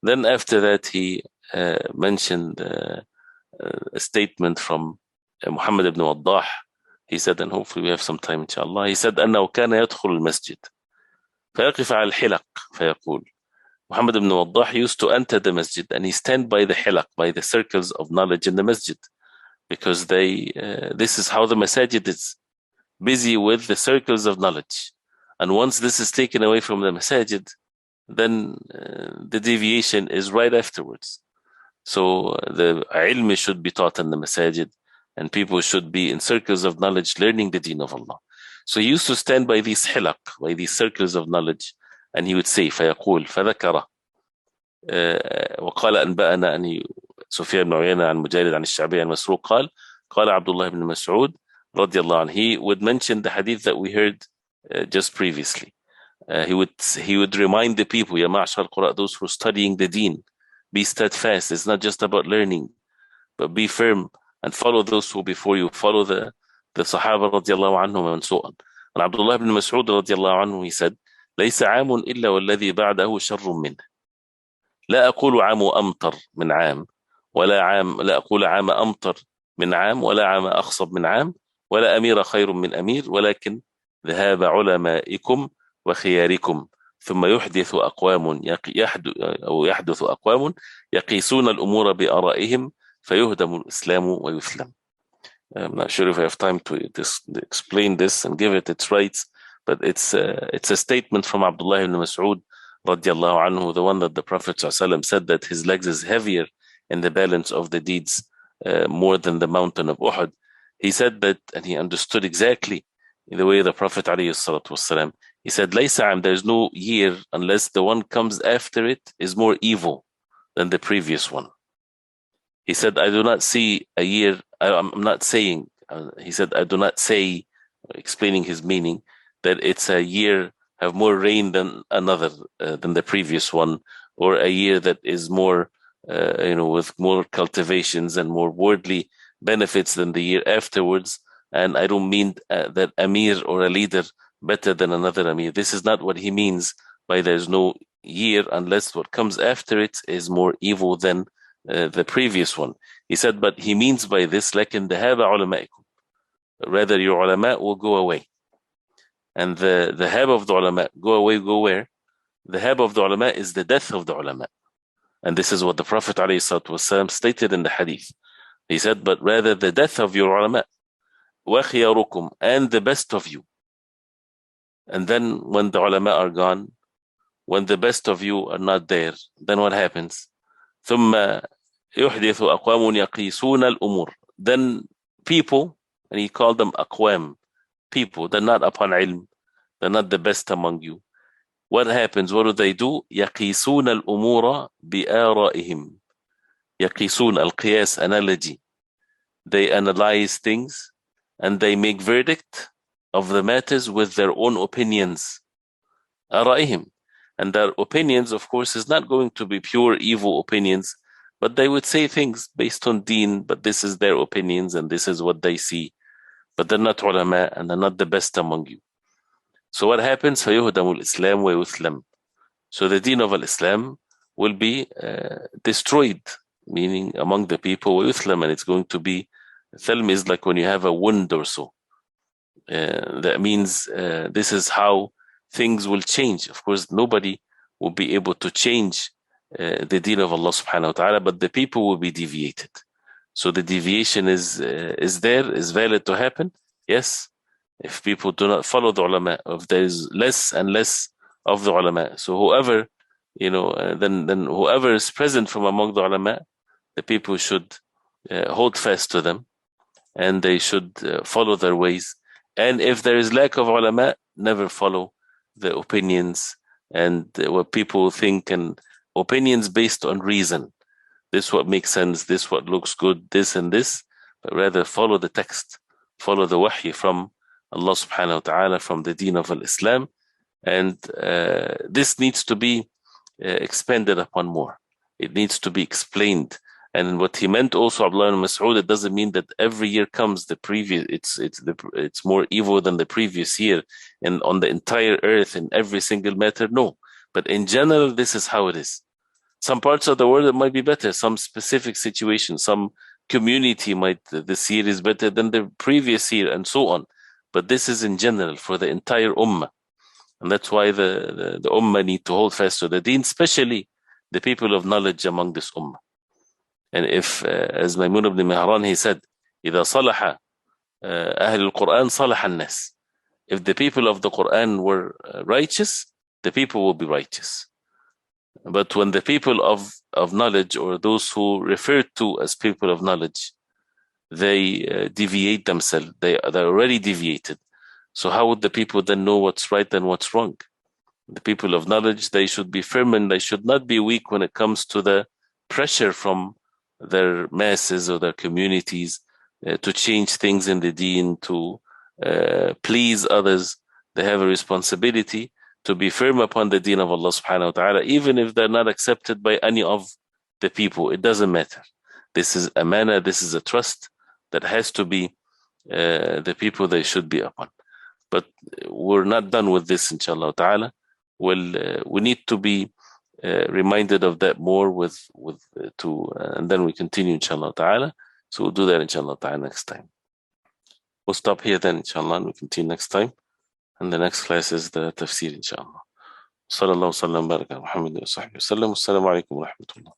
Then after that, he mentioned a statement from Muhammad ibn Waddah. He said, and hopefully we have some time inshallah, he said أنه كان يدخل المسجد فيقف على الحلق فيقول, Muhammad ibn Waddah used to enter the masjid and he stand by the hilaq, by the circles of knowledge in the masjid, because this is how the masajid is busy with the circles of knowledge. And once this is taken away from the masajid, then the deviation is right afterwards. So the ilm should be taught in the masajid, and people should be in circles of knowledge learning the deen of Allah. So he used to stand by these hilaq, by these circles of knowledge, and he would say, فيقول فذكر وقال أنبأنا أن سفيان بن عيينة عن مجالد عن الشعبي عن مسروق قال عبد الله بن مسعود رضي الله عنه. He would mention the hadith that we heard just previously. He would remind the people, يا معشر القراء, those who are studying the deen, be steadfast. It's not just about learning, but be firm and follow those who before you, follow the Sahaba رضي الله عنهم and so on. And Abdullah ibn Mas'ud رضي الله عنه, he said, ليس عام إلا والذي بعده شر منه. لا أقول عام أمطر من عام لا أقول عام أمطر من عام ولا عام أخصب من عام ولا أمير خير من أمير ولكن ذهاب علمائكم وخياركم ثم يحدث أقوام يقيسون الأمور بآرائهم فيهدم الإسلام ويسلم. I'm not sure if I have time to explain this and give it its rights, but it's a statement from Abdullah ibn Mas'ud radiallahu anhu, the one that the Prophet ﷺ said that his legs is heavier in the balance of the deeds more than the mountain of Uhud. He said that, and he understood exactly the way the Prophet ﷺ, he said, ليس عام, there is no year unless the one comes after it is more evil than the previous one. He said, I do not see a year, I'm not saying, he said, I do not say, explaining his meaning, that it's a year have more rain than another, than the previous one, or a year that is more, with more cultivations and more worldly benefits than the year afterwards. And I don't mean that Amir or a leader better than another Amir. This is not what he means by there's no year unless what comes after it is more evil than the previous one. He said, but he means by this, لكن ذهاب علمائكم, rather your ulama will go away. And the dhahab of the ulama, go away, go where? The dhahab of the ulama is the death of the ulama. And this is what the Prophet ﷺ stated in the hadith. He said, but rather the death of your ulama, وَخِيَارُكُمْ, and the best of you. And then when the ulama are gone, when the best of you are not there, then what happens? ثُمَّ يُحْدِثُ أَقْوَامٌ يَقِيسُونَ الْأُمُورِ. Then people, and he called them أقوام, people, they're not upon ilm, they're not the best among you. What happens? What do they do? يَقِيسُونَ الْأُمُورَ بِآرَائِهِمْ. يَقِيسُونَ, al-qiyas, analogy. They analyze things and they make verdict of the matters with their own opinions. آرائِهِمْ. And their opinions, of course, is not going to be pure evil opinions, but they would say things based on deen, but this is their opinions and this is what they see. But they're not ulama and they're not the best among you. So what happens? فَيُهْدَمُ الْإِسْلَامُ وَيُسْلَمُ. So the deen of Islam will be destroyed, meaning among the people, وَيُسْلَمُ, and it's going to be, thelm is like when you have a wound or so. That means this is how things will change. Of course, nobody will be able to change the deen of Allah subhanahu wa ta'ala, but the people will be deviated. So the deviation is there, is valid to happen. Yes, if people do not follow the ulama, if there is less and less of the ulama. So whoever, then whoever is present from among the ulama, the people should hold fast to them and they should follow their ways. And if there is lack of ulama, never follow the opinions and what people think, and opinions based on reason. This what makes sense, this what looks good, this and this, but rather follow the text, follow the wahy from Allah subhanahu wa ta'ala, from the deen of Islam. And this needs to be expanded upon more. It needs to be explained. And what he meant also, Abdullah ibn Mas'ud, it doesn't mean that every year comes the previous, it's more evil than the previous year and on the entire earth in every single matter. No, but in general, this is how it is. some parts of the world it might be better, some specific situation, some community might, this year is better than the previous year, and so on. But this is in general for the entire ummah. And that's why the ummah need to hold fast to the deen, especially the people of knowledge among this ummah. And if, as Maymun ibn Mihran, he said, إذا صلح أهل القرآن صلح الناس. If the people of the Quran were righteous, the people will be righteous. But when the people of knowledge, or those who referred to as people of knowledge, they deviate themselves, they're already deviated. So how would the people then know what's right and what's wrong? The people of knowledge, they should be firm and they should not be weak when it comes to the pressure from their masses or their communities to change things in the deen, to please others. They have a responsibility to be firm upon the deen of Allah subhanahu wa ta'ala, even if they're not accepted by any of the people. It doesn't matter. This is amana, this is a trust that has to be the people they should be upon. But we're not done with this, inshallah ta'ala. Well, we need to be reminded of that more and then we continue, inshallah ta'ala. So we'll do that, inshallah ta'ala, next time. We'll stop here then, inshallah, and we'll continue next time. And the next class is the tafsir, inshallah. Sallallahu sallam baraka Muhammad wa sahbihi wa sallam. Assalamu alaikum wa rahmatullah.